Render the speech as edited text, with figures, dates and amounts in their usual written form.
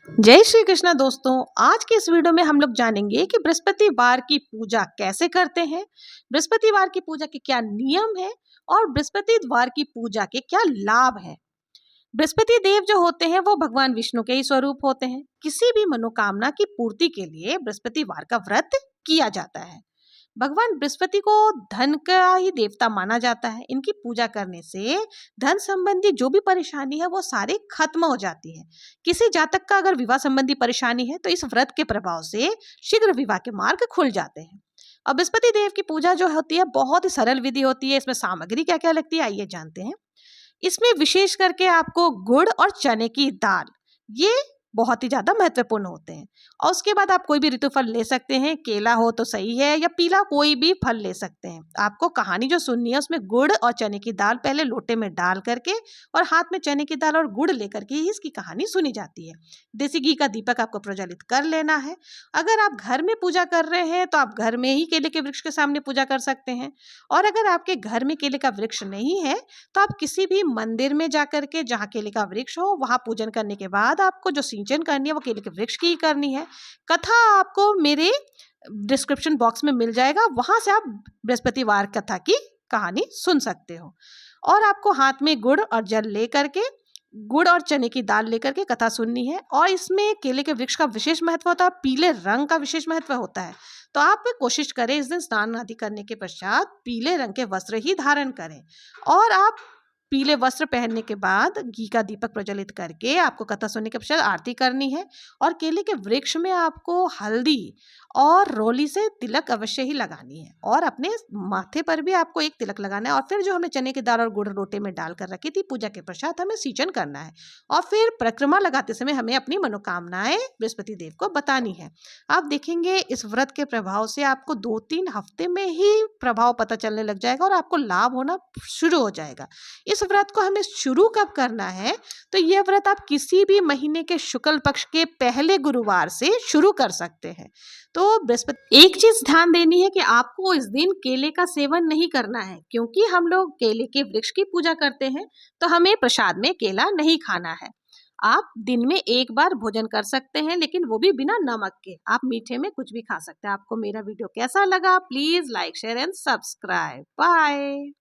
जय श्री कृष्णा दोस्तों। आज के इस वीडियो में हम लोग जानेंगे कि बृहस्पतिवार की पूजा कैसे करते हैं, बृहस्पतिवार की पूजा के क्या नियम है और बृहस्पतिवार की पूजा के क्या लाभ है। बृहस्पति देव जो होते हैं वो भगवान विष्णु के ही स्वरूप होते हैं। किसी भी मनोकामना की पूर्ति के लिए बृहस्पतिवार का व्रत किया जाता है। भगवान बृहस्पति को धन का ही देवता माना जाता है। इनकी पूजा करने से धन संबंधी जो भी परेशानी है वो सारी खत्म हो जाती है। किसी जातक का अगर विवाह संबंधी परेशानी है तो इस व्रत के प्रभाव से शीघ्र विवाह के मार्ग खुल जाते हैं। और बृहस्पति देव की पूजा जो होती है बहुत ही सरल विधि होती है। इसमें सामग्री क्या क्या लगती है आइए जानते हैं। इसमें विशेष करके आपको गुड़ और चने की दाल ये बहुत ही ज्यादा महत्वपूर्ण होते हैं। और उसके बाद आप कोई भी ऋतु फल ले सकते हैं, केला हो तो सही है या पीला कोई भी फल ले सकते हैं। आपको कहानी जो सुननी है उसमें गुड़ और चने की दाल पहले लोटे में डाल करके और हाथ में चने की दाल और गुड़ लेकर के ही इसकी कहानी सुनी जाती है। देसी घी का दीपक आपको प्रज्वलित कर लेना है। अगर आप घर में पूजा कर रहे हैं तो आप घर में ही केले के वृक्ष के सामने पूजा कर सकते हैं। और अगर आपके घर में केले का वृक्ष नहीं है तो आप किसी भी मंदिर में जाकर के जहाँ केले का वृक्ष हो वहां पूजन करने के बाद आपको जो सिंचन करनी है वो केले के वृक्ष की ही करनी है। कथा आपको मेरे डिस्क्रिप्शन बॉक्स में मिल जाएगा, वहां से आप बृहस्पतिवार कथा की कहानी सुन सकते हो। और आपको हाथ में गुड़ और जल लेकर के गुड़ और चने की दाल लेकर के कथा सुननी है। और इसमें केले के वृक्ष का विशेष महत्व होता है, पीले रंग का विशेष महत्व होता है। तो आप कोशिश करें इस दिन स्नान आदि करने के पश्चात पीले रंग के वस्त्र ही धारण करें। और आप पीले वस्त्र पहनने के बाद घी का दीपक प्रज्वलित करके आपको कथा सुनने के पश्चात आरती करनी है। और केले के वृक्ष में आपको हल्दी और रोली से तिलक अवश्य ही लगानी है। और अपने माथे पर भी आपको एक तिलक लगाना है। और फिर जो हमने चने की दाल और गुड़ लोटे में डाल कर रखी थी पूजा के पश्चात हमें सिंचन करना है। और फिर परिक्रमा लगाते समय हमें अपनी मनोकामनाएं बृहस्पति देव को बतानी है। आप देखेंगे इस व्रत के प्रभाव से आपको 2-3 हफ्ते में ही प्रभाव पता चलने लग जाएगा और आपको लाभ होना शुरू हो जाएगा। इस व्रत को हमें शुरू कब करना है तो यह व्रत आप किसी भी महीने के शुक्ल पक्ष के पहले गुरुवार से शुरू कर सकते हैं। तो बृहस्पति एक चीज ध्यान देनी है कि आपको इस दिन केले का सेवन नहीं करना है, क्योंकि हम लोग केले के वृक्ष की पूजा करते हैं तो हमें प्रसाद में केला नहीं खाना है। आप दिन में एक बार भोजन कर सकते हैं लेकिन वो भी बिना नमक के। आप मीठे में कुछ भी खा सकते हैं। आपको मेरा वीडियो कैसा लगा please like share and subscribe. Bye.